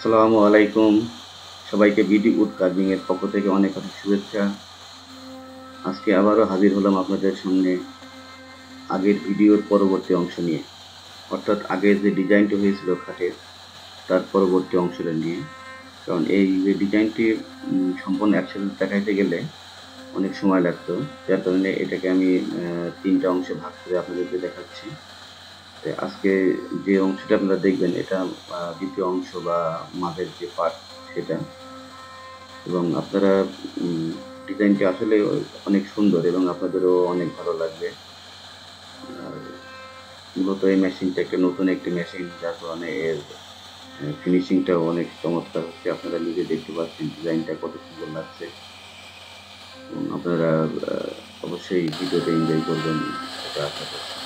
আসসালামু আলাইকুম। সবাইকে বিডি উড কার্ভিং এর পক্ষ থেকে অনেক অনেক শুভেচ্ছা। আজকে আবারও হাজির হলাম আপনাদের সামনে আগের ভিডিওর পরবর্তী অংশ নিয়ে, অর্থাৎ আগের যে ডিজাইনটি হয়েছিল খাটের তার পরবর্তী অংশটা নিয়ে। কারণ এই যে ডিজাইনটি সম্পূর্ণ একসাথে দেখাইতে গেলে অনেক সময় লাগতো, যার কারণে এটাকে আমি ৩টা অংশে ভাগ করে আপনাদেরকে দেখাচ্ছি। আজকে যে অংশটা আপনারা দেখবেন এটা দ্বিতীয় অংশ বা মাঝের যে পার্ট সেটা। এবং আপনারা ডিজাইনটি আসলে অনেক সুন্দর এবং আপনাদেরও অনেক ভালো লাগবে। আর মূলত এই মেশিনটা একটা নতুন একটি মেশিন, যার কারণে এর ফিনিশিংটাও অনেক চমৎকার হচ্ছে। আপনারা নিজে দেখতে পাচ্ছেন ডিজাইনটা কত সুন্দর লাগছে এবং আপনারা অবশ্যই ভিডিওটা এনজয় করবেন এটা আশা করছি।